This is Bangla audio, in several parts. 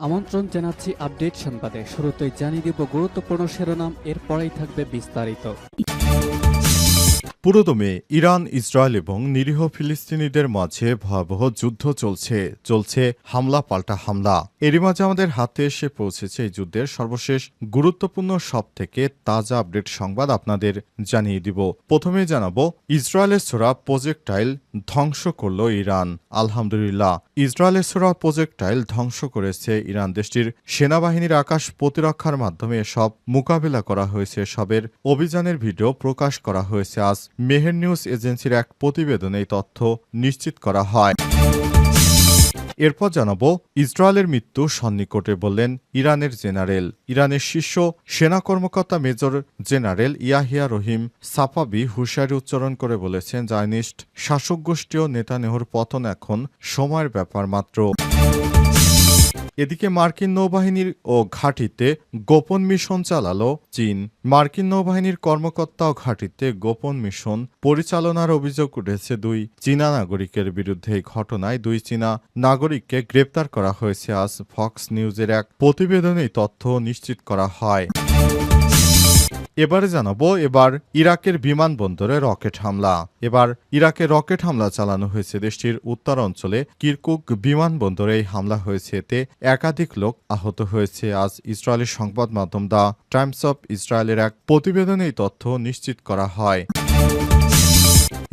আমন্ত্রণ জানাচ্ছি আপডেট সংবাদে। শুরুতেই জানিয়ে দিব গুরুত্বপূর্ণ শিরোনাম, এরপরেই থাকবে বিস্তারিত। পুরোদমে ইরান, ইসরায়েল এবং নিরীহ ফিলিস্তিনিদের মাঝে ভয়াবহ যুদ্ধ চলছে হামলা পাল্টা হামলা। এরই মাঝে আমাদের হাতে এসে পৌঁছেছে এই যুদ্ধের সর্বশেষ গুরুত্বপূর্ণ সবথেকে তাজা আপডেট সংবাদ আপনাদের জানিয়ে দিব। প্রথমে জানাবো, ইসরায়েলের ছোড়া প্রজেক্টাইল ধ্বংস করল ইরান। আলহামদুলিল্লাহ, ইসরায়েলের ছোড়া প্রজেক্টাইল ধ্বংস করেছে ইরান। দেশটির সেনাবাহিনীর আকাশ প্রতিরক্ষার মাধ্যমে এসব মোকাবেলা করা হয়েছে। সবের অভিযানের ভিডিও প্রকাশ করা হয়েছে। আজ মেহের নিউজ এজেন্সির এক প্রতিবেদনে এই তথ্য নিশ্চিত করা হয়। এরপর জানাবো, ইসরায়েলের মৃত্যু সন্নিকটে বললেন ইরানের জেনারেল। ইরানের শীর্ষ সেনা কর্মকর্তা মেজর জেনারেল ইয়াহিয়া রহিম সাফাবি হুঁশিয়ারি উচ্চারণ করে বলেছেন, জায়নিস্ট শাসক গোষ্ঠী ও নেতানিয়াহুর পতন এখন সময়ের ব্যাপার মাত্র। এদিকে মার্কিন নৌবাহিনীর ও ঘাঁটিতে গোপন মিশন চালালো চীন। মার্কিন নৌবাহিনীর কর্মকর্তা ও ঘাঁটিতে গোপন মিশন পরিচালনার অভিযোগ উঠেছে দুই চীনা নাগরিকের বিরুদ্ধে। এই ঘটনায় দুই চীনা নাগরিককে গ্রেপ্তার করা হয়েছে। আজ ফক্স নিউজের এক প্রতিবেদনে এই তথ্য নিশ্চিত করা হয়। এবারে জানাবো, এবার ইরাকের বিমানবন্দরে রকেট হামলা। এবার ইরাকে রকেট হামলা চালানো হয়েছে। দেশটির উত্তর অঞ্চলে কিরকুক বিমানবন্দরে এই হামলা হয়েছে। এতে একাধিক লোক আহত হয়েছে। আজ ইসরায়েলের সংবাদ মাধ্যম দ্য টাইমস অফ ইসরায়েলের এক প্রতিবেদনে এই তথ্য নিশ্চিত করা হয়।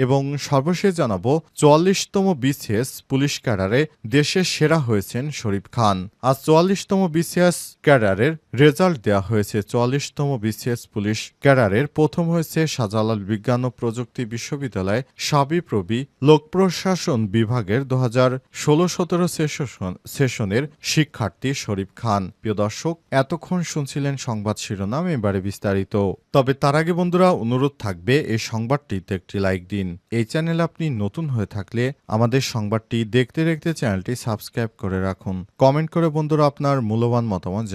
এবং সর্বশেষ জানাবো, ৪৪তম বিসিএস পুলিশ ক্যাডারে দেশের সেরা হয়েছেন শরীফ খান। আজ ৪৪তম বিসিএস ক্যাডারের রেজাল্ট দেওয়া হয়েছে। ৪৪তম বিসিএস পুলিশ ক্যাডারের প্রথম হয়েছে শাহজালাল বিজ্ঞান ও প্রযুক্তি বিশ্ববিদ্যালয় সাবিপ্রবি লোক প্রশাসন বিভাগের ২০১৬-১৭ সেশনের শিক্ষার্থী শরীফ খান। প্রিয় দর্শক, এতক্ষণ শুনছিলেন সংবাদ শিরোনাম, এবারে বিস্তারিত। তবে তার আগে বন্ধুরা, অনুরোধ থাকবে এই সংবাদটিতে একটি লাইক দিন। এই চ্যানেলে আপনি নতুন হয়ে থাকলে আমাদের সংবাদটি দেখতে দেখতে চ্যানেলটি সাবস্ক্রাইব করে রাখুন। কমেন্ট করে বন্ধুরা আপনার মূল্যবান মতামত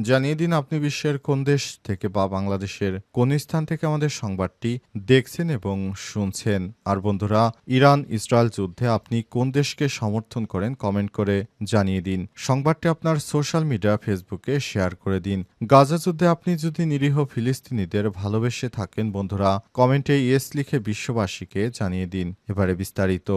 জানিয়ে দিন আপনি বিশ্বের কোন দেশ থেকে বা বাংলাদেশের কোন স্থান থেকে আমাদের সংবাদটি দেখছেন এবং শুনছেন। আর বন্ধুরা, ইরান ইসরায়েল যুদ্ধে আপনি কোন দেশকে সমর্থন করেন কমেন্ট করে জানিয়ে দিন। সংবাদটি আপনার সোশ্যাল মিডিয়া ফেসবুকে শেয়ার করে দিন। গাজা যুদ্ধে আপনি যদি নিরীহ ফিলিস্তিনিদের ভালোবেসে থাকেন বন্ধুরা, কমেন্টে ইয়েস লিখে বিশ্ববাসীকে জানিয়ে দিন। এবারে বিস্তারিত।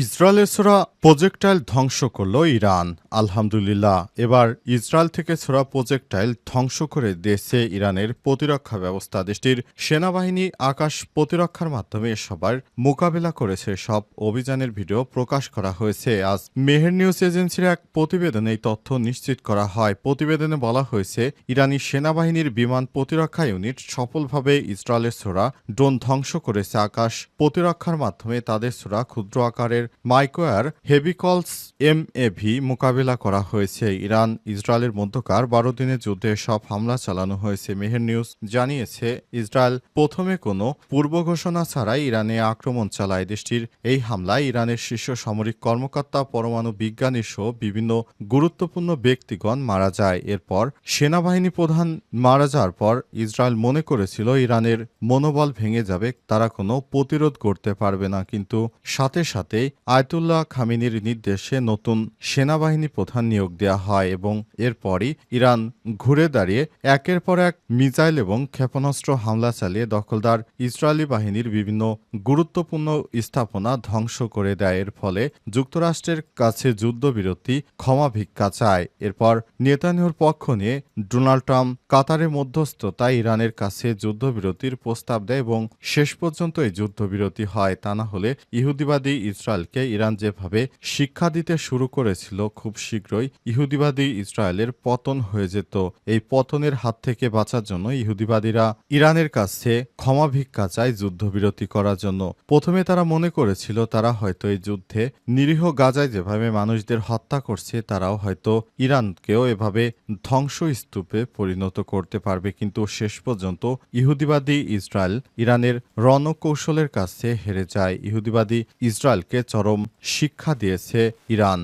ইসরায়েলের ছোড়া প্রজেক্টাইল ধ্বংস করল ইরান। আলহামদুলিল্লাহ, এবার ইসরায়েল থেকে ছোড়া প্রজেক্টাইল ধ্বংস করে দিয়েছে ইরানের প্রতিরক্ষা ব্যবস্থা। দেশটির সেনাবাহিনী আকাশ প্রতিরক্ষার মাধ্যমে সবার মোকাবেলা করেছে। সব অভিযানের ভিডিও প্রকাশ করা হয়েছে। আজ মেহের নিউজ এজেন্সির এক প্রতিবেদনে এই তথ্য নিশ্চিত করা হয়। প্রতিবেদনে বলা হয়েছে, ইরানি সেনাবাহিনীর বিমান প্রতিরক্ষা ইউনিট সফলভাবে ইসরায়েলের ছোড়া ড্রোন ধ্বংস করেছে। আকাশ প্রতিরক্ষার মাধ্যমে তাদের ছোড়া ক্ষুদ্র আকারের মাইক্রোয়ার হেভিকলস MAV মোকাবিলা করা হয়েছে। ইরান ইসরায়েলের মধ্যকার ১২ দিনের যুদ্ধে সব হামলা চালানো হয়েছে। মেহের নিউজ জানিয়েছে, ইসরায়েল প্রথমে কোনো পূর্ব ঘোষণা ছাড়াই ইরানে আক্রমণ চালায়। দেশটির এই হামলায় ইরানের শীর্ষ সামরিক কর্মকর্তা, পরমাণু বিজ্ঞানী সহ বিভিন্ন গুরুত্বপূর্ণ ব্যক্তিগণ মারা যায়। এরপর সেনাবাহিনী প্রধান মারা যাওয়ার পর ইসরায়েল মনে করেছিল ইরানের মনোবল ভেঙে যাবে, তারা কোনো প্রতিরোধ করতে পারবে না। কিন্তু সাথে সাথেই আয়াতুল্লাহ খামেনির নির্দেশে নতুন সেনাবাহিনী প্রধান নিয়োগ দেওয়া হয় এবং এরপরই ইরান ঘুরে দাঁড়িয়ে একের পর এক মিসাইল এবং ক্ষেপণাস্ত্র হামলা চালিয়ে দখলদার ইসরায়েলি বাহিনীর বিভিন্ন গুরুত্বপূর্ণ স্থাপনা ধ্বংস করে দেয়। এর ফলে যুক্তরাষ্ট্রের কাছে যুদ্ধবিরতি ক্ষমা ভিক্ষা চায়। এরপর নেতানিয়াহুর পক্ষ নিয়ে ডোনাল্ড ট্রাম্প কাতারের মধ্যস্থতায় ইরানের কাছে যুদ্ধবিরতির প্রস্তাব দেয় এবং শেষ পর্যন্ত এই যুদ্ধবিরতি হয়। তা না হলে ইহুদিবাদী ইসরায়েলকে ইরান যেভাবে শিক্ষা দিতে শুরু করেছিল, খুব শীঘ্রই ইহুদিবাদী ইসরায়েলের পতন হয়ে যেত। এই পতনের হাত থেকে বাঁচার জন্য ইহুদিবাদীরা ইরানের কাছে ক্ষমা ভিক্ষা চায় যুদ্ধবিরতি করার জন্য। প্রথমে তারা মনে করেছিল তারা হয়তো এই যুদ্ধে নিরীহ গাজায় যেভাবে মানুষদের হত্যা করছে, তারাও হয়তো ইরানকেও এভাবে ধ্বংসস্তূপে পরিণত করতে পারবে। কিন্তু শেষ পর্যন্ত ইহুদিবাদী ইসরায়েল ইরানের রণকৌশলের কাছে হেরে যায়। ইহুদিবাদী ইসরায়েলকে চরম শিক্ষা দিয়েছে ইরান।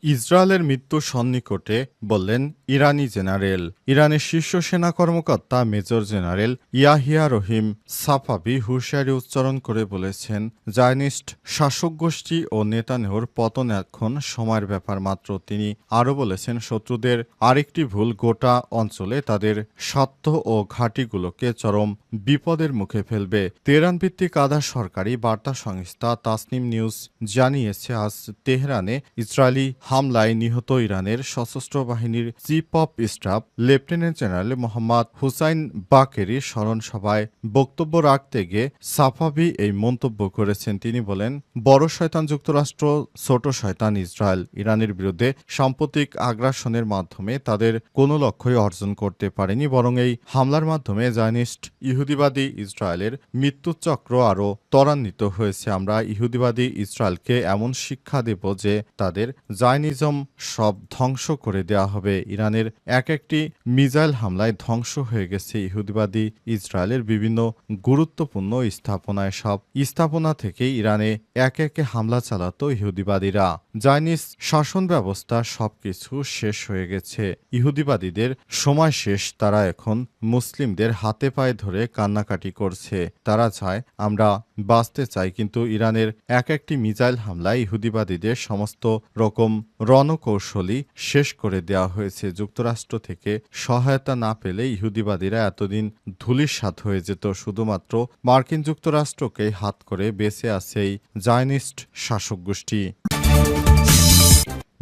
ইসরায়েলের মৃত্যু সন্নিকটে বললেন ইরানি জেনারেল। ইরানের শীর্ষ সেনা কর্মকর্তা মেজর জেনারেল ইয়াহিয়া রহিম সাফাভি হুঁশিয়ারি উচ্চারণ করে বলেছেন, জায়নিস্ট শাসক গোষ্ঠী ও নেতানিয়াহুর পতন এখন সময়ের ব্যাপার মাত্র। তিনি আরও বলেছেন, শত্রুদের আরেকটি ভুল গোটা অঞ্চলে তাদের স্বার্থ ও ঘাঁটিগুলোকে চরম বিপদের মুখে ফেলবে। তেহরান ভিত্তিক আধা সরকারি বার্তা সংস্থা তাসনিম নিউজ জানিয়েছে, আজ তেহরানে ইসরায়েলি হামলায় নিহত ইরানের সশস্ত্র বাহিনীর chief of staff lieutenant general Mohammad Hossein Bagheri স্মরণ সভায় বক্তব্য রাখতে গিয়ে সাফাভি এই মন্তব্য করেছেন। তিনি বলেন, বড় শয়তান যুক্তরাষ্ট্র, ছোট শয়তান ইসরায়েল ইরানের বিরুদ্ধে সাম্প্রতিক আগ্রাসনের মাধ্যমে তাদের কোনো লক্ষ্যই অর্জন করতে পারেনি, বরং এই হামলার মাধ্যমে জায়নিস্ট ইহুদিবাদী ইসরায়েলের মৃত্যুচক্র আরও ত্বরান্বিত হয়েছে। আমরা ইহুদিবাদী ইসরায়েলকে এমন শিক্ষা দেব যে তাদের জায়নিজম সব ধ্বংস করে দেওয়া হবে। ইরানের একটি মিসাইল হামলায় ধ্বংস হয়ে গেছে ইহুদিবাদী ইসরায়েলের বিভিন্ন গুরুত্বপূর্ণ স্থাপনায়। সব স্থাপনা থেকে ইরানে একে হামলা চালাতো ইহুদিবাদীরা। জায়নিস শাসন ব্যবস্থা সবকিছু শেষ হয়ে গেছে, ইহুদিবাদীদের সময় শেষ। তারা এখন মুসলিমদের হাতে পায়ে ধরে কান্নাকাটি করছে। তারা চায় আমরা বাঁচতে চাই, কিন্তু ইরানের একটি মিসাইল হামলায় ইহুদিবাদীদের সমস্ত রকম রণকৌশলই শেষ করে দেওয়া হয়েছে। যুক্তরাষ্ট্র থেকে সহায়তা না পেলে ইহুদিবাদীরা এতদিন ধূলিসাৎ হয়ে যেত। শুধুমাত্র মার্কিন যুক্তরাষ্ট্রকেই হাত করে বেঁচে আছে এই জায়নিস্ট শাসক গোষ্ঠী।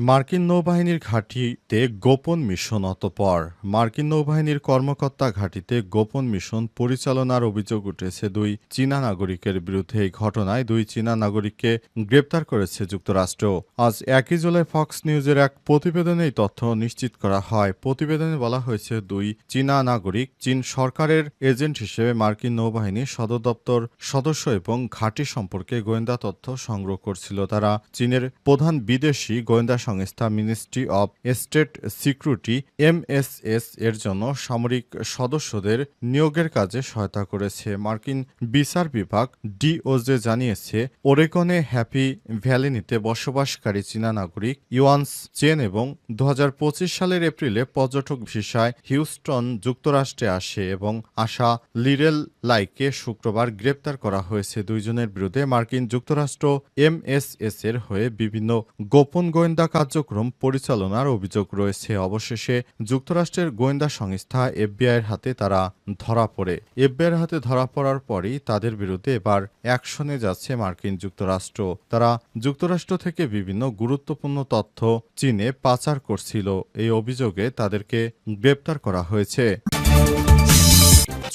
মার্কিন নৌবাহিনীর ঘাঁটিতে গোপন মিশন। অতঃপর মার্কিন নৌবাহিনীর কর্মকর্তা ঘাঁটিতে গোপন মিশন পরিচালনার অভিযোগ উঠেছে দুই চীনা নাগরিকের বিরুদ্ধে। এই ঘটনায় দুই চীনা নাগরিককে গ্রেপ্তার করেছে যুক্তরাষ্ট্র। আজ 1 জুলাই ফক্স নিউজের এক প্রতিবেদনে এই তথ্য নিশ্চিত করা হয়। প্রতিবেদনে বলা হয়েছে, দুই চীনা নাগরিক চীন সরকারের এজেন্ট হিসেবে মার্কিন নৌবাহিনীর সদর দপ্তর সদস্য এবং ঘাঁটি সম্পর্কে গোয়েন্দা তথ্য সংগ্রহ করছিল। তারা চীনের প্রধান বিদেশি গোয়েন্দা সংস্থা ministry of state security MSS এর জন্য সামরিক সদস্যদের নিয়োগের কাজে সহায়তা করেছে। মার্কিন বিচার বিভাগ DOJ জানিয়েছে, ওরেগনে হ্যাপি ভ্যালিতে বসবাসকারী চীনা নাগরিক ইউয়ানস চেন এবং 2025 সালের এপ্রিলে পর্যটক ভিসায় হিউস্টন যুক্তরাষ্ট্রে আসে এবং আশা লিরেল লাইকে শুক্রবার গ্রেপ্তার করা হয়েছে। দুইজনের বিরুদ্ধে মার্কিন যুক্তরাষ্ট্র MSS এর হয়ে বিভিন্ন গোপন গোয়েন্দা কার্যক্রম পরিচালনার অভিযোগ রয়েছে। অবশেষে যুক্তরাষ্ট্রের গোয়েন্দা সংস্থা FBI এর হাতে তারা ধরা পড়ে। FBI এর হাতে ধরা পড়ার পরই তাদের বিরুদ্ধে এবার অ্যাকশনে যাচ্ছে মার্কিন যুক্তরাষ্ট্র। তারা যুক্তরাষ্ট্র থেকে বিভিন্ন গুরুত্বপূর্ণ তথ্য চীনে পাচার করছিল। এই অভিযোগে তাদেরকে গ্রেপ্তার করা হয়েছে।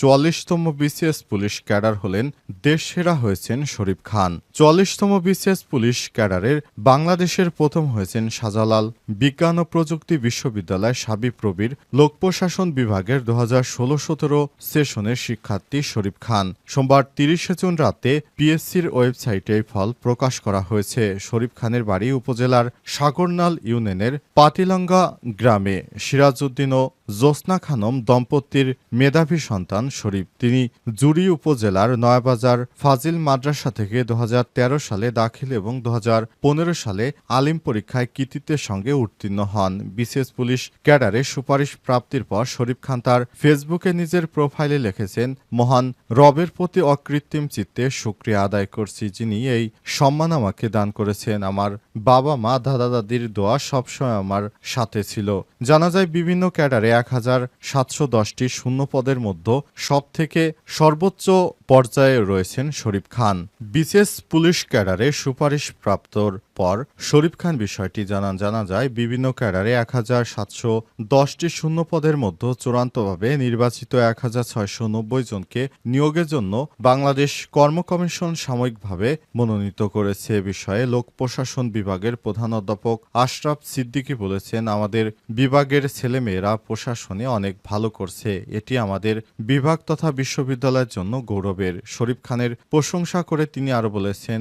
44তম BCS পুলিশ ক্যাডার হলেন দেশসেরা হয়েছেন শরীফ খান। 44তম BCS পুলিশ ক্যাডারের বাংলাদেশের প্রথম হয়েছেন শাহজালাল বিজ্ঞান ও প্রযুক্তি বিশ্ববিদ্যালয় শাবিপ্রবির লোক প্রশাসন বিভাগের 2016-17 সেশনের শিক্ষার্থী শরীফ খান। সোমবার 30 জুন রাতে পিএসসির ওয়েবসাইটে এই ফল প্রকাশ করা হয়েছে। শরীফ খানের বাড়ি উপজেলার সাগরনাল ইউনিয়নের পাতিলাঙ্গা গ্রামে। সিরাজউদ্দিন ও জ্যোৎস্না খানম দম্পতির মেধাবী সন্তান শরীফ। তিনি জুড়ি উপজেলার নয়াবাজার ফাজিল মাদ্রাসা থেকে 2013 সালে দাখিল এবং 2015 সালে আলিম পরীক্ষায় কৃতিত্বের সঙ্গে উত্তীর্ণ হন। বিশেষ পুলিশ ক্যাডারে সুপারিশ প্রাপ্তির পর শরীফ খান তার ফেসবুকে নিজের প্রোফাইলে লিখেছেন, মহান রবের প্রতি অকৃত্রিম চিত্তে শুকরিয়া আদায় করছি, যিনি এই সম্মান আমাকে দান করেছেন। আমার বাবা মা দাদা দাদির দোয়া সবসময় আমার সাথে ছিল। জানা যায় বিভিন্ন ক্যাডারে 1710টি শূন্য পদের মধ্যে সবথেকে সর্বোচ্চ পর্যায়ে রয়েছেন শরীফ খান। বিশেষ পুলিশ ক্যাডারে সুপারিশ প্রাপ্তর পর শরীফ খান বিষয়টি জানা যায় বিভিন্ন ক্যাডারে 1710টি শূন্য পদের মধ্যে চূড়ান্তভাবে নির্বাচিত 1690 জনকে নিয়োগের জন্য বাংলাদেশ কর্ম কমিশন সাময়িকভাবে মনোনীত করেছে। এ বিষয়ে লোক প্রশাসন বিভাগের প্রধান অধ্যাপক আশরাফ সিদ্দিকী বলেছেন, আমাদের বিভাগের ছেলেমেয়েরা প্রশাসনে অনেক ভালো করছে। এটি আমাদের বিভাগ তথা বিশ্ববিদ্যালয়ের জন্য গৌরবের বিপ্লবের শরীফ খানের প্রশংসা করে তিনি আরও বলেছেন,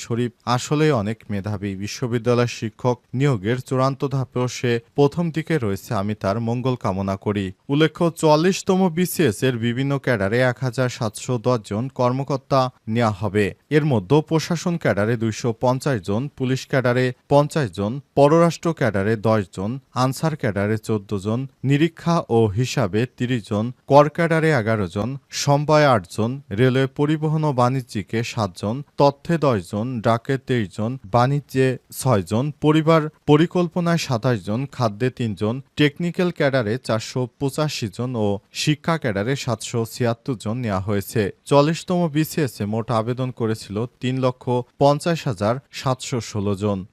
শরীফ আসলেই অনেক মেধাবী। বিশ্ববিদ্যালয় শিক্ষক নিয়োগের চূড়ান্ত ধাপেও সে প্রথম দিকে রয়েছে। আমি তার মঙ্গল কামনা করি। উল্লেখ্য, ৪৪তম বিসিএস এর বিভিন্ন ক্যাডারে ১,৭১০ জন কর্মকর্তা নেওয়া হবে। এর মধ্যে প্রশাসন ক্যাডারে ২৫০ জন, পুলিশ ক্যাডারে ৫০ জন, পররাষ্ট্র ক্যাডারে ১০ জন, আনসার ক্যাডারে ১৪ জন, নিরীক্ষা ও হিসাবে ৩০ জন, কর ক্যাডারে ১১ জন, সমবায় ৮ জন, রেলওয়ে পরিবহন ও বাণিজ্যিকে ৭ জন, তথ্যে ১০ জন, ডাকে ২৩ জন, বাণিজ্যে ৬ জন, পরিবার পরিকল্পনায় ২৭ জন, খাদ্যে ৩ জন, টেকনিক্যাল ক্যাডারে ৪৮৫ জন ও শিক্ষা ক্যাডারে ৭৭৬ জন নেওয়া হয়েছে। ৪০তম বিসিএসে মোট আবেদন করেছিল ৩,৫০,৭১৬ জন।